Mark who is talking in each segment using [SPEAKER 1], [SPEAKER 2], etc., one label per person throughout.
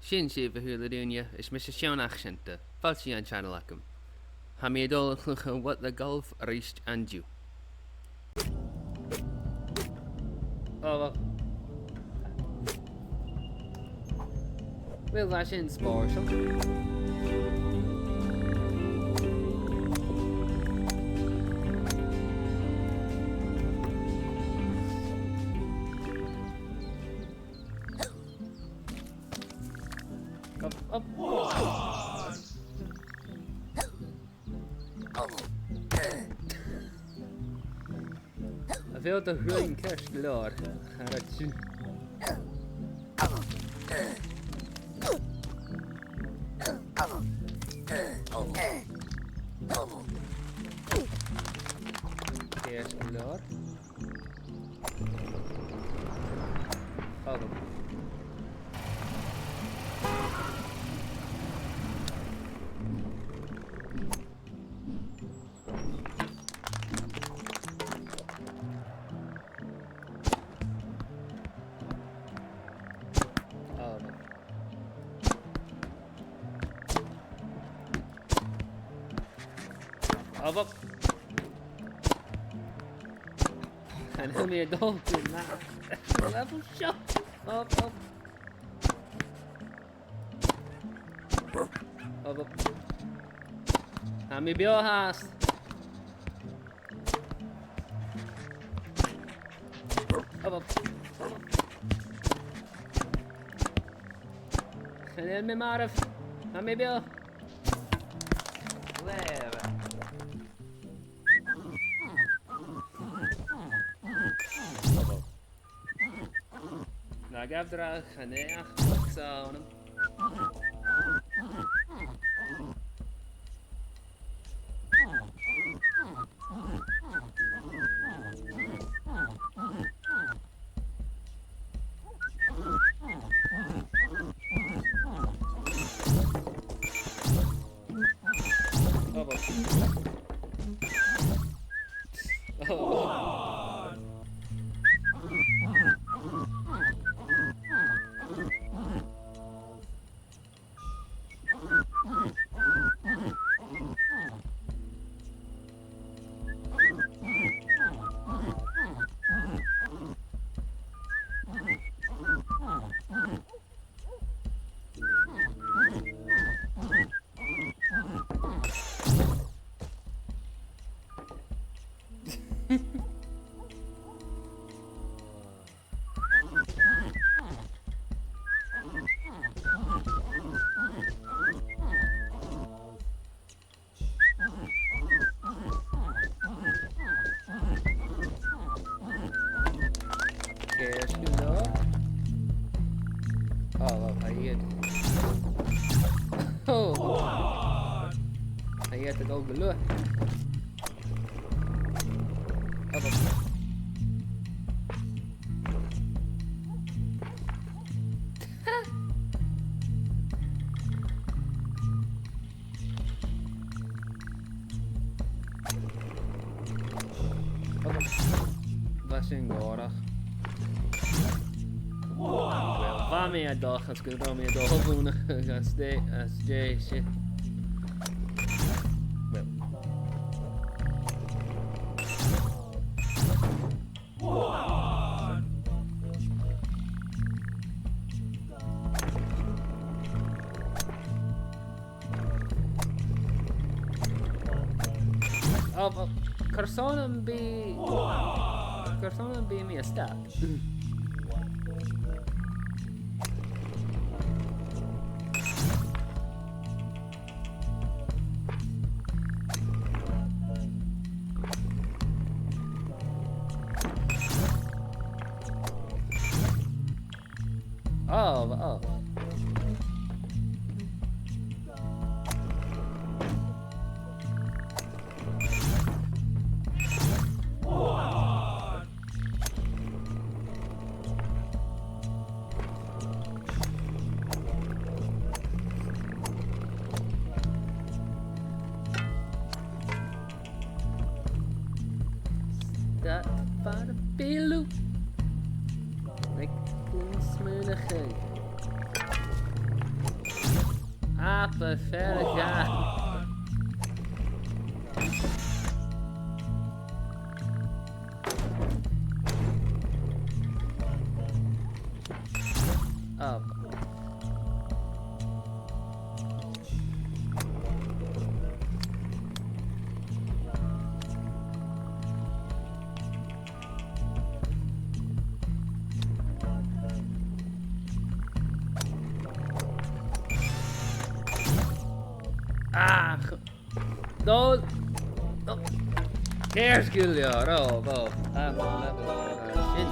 [SPEAKER 1] Sin si bhúla dúine is mis seánach sinnta, falsí an channel acham. Ha mi dul chlucha wat the golf reist anju. Oh, well, that's in sport. Up. A bhfuil do ruin ceist leir ar a tú. Ceist leir. Adam. Up. And he'll be a dolphin now. Level shot. Up. Up. And maybe I'll hast. Up. And then me marv. And maybe I'll. Na gaf drach a neach saunam. Hij heeft het ook belucht. Was een gorach. Wel, waar meer dag als ik er meer dag doen als deze. Carson be me a step. Oh. Dat para pelo. Like een smelige. Papa Ferga. Oh. Ah, those. Oh. There's Gilliard. Oh, well, I'm on level. Shit.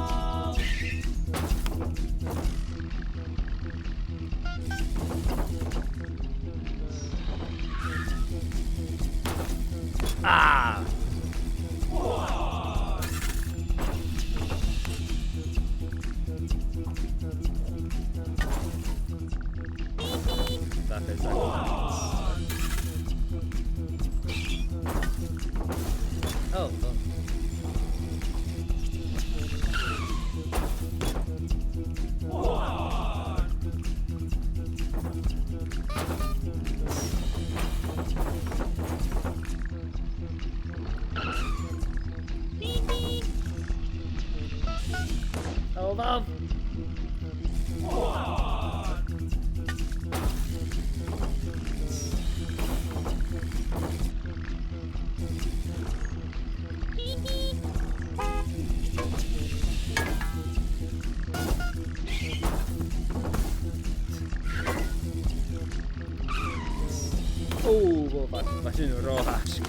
[SPEAKER 1] Ah! That is oh, oh. Hold on. Facendo rojas.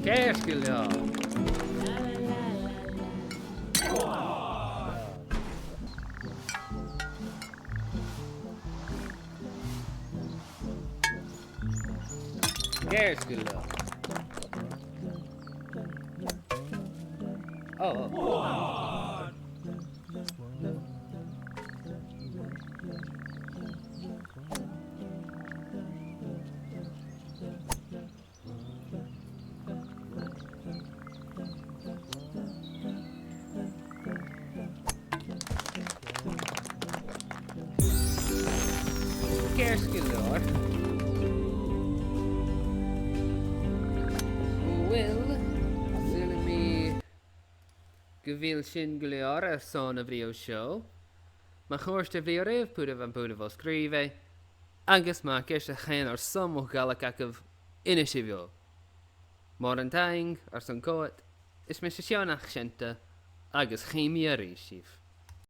[SPEAKER 1] Qu'est-ce qu'il y a? Qu'est-ce qu'il y a? Oh, oh. Qu'est-ce qu'il y a? Well, zullen we geveel sin glear a son of Rio show. Ma chorst of Rio rev puda van puda vos grieve. Agus ma kish a chen ar som o galakakov inishivio. Morantang ar son coat is mis sionach shente agus chemia rishif.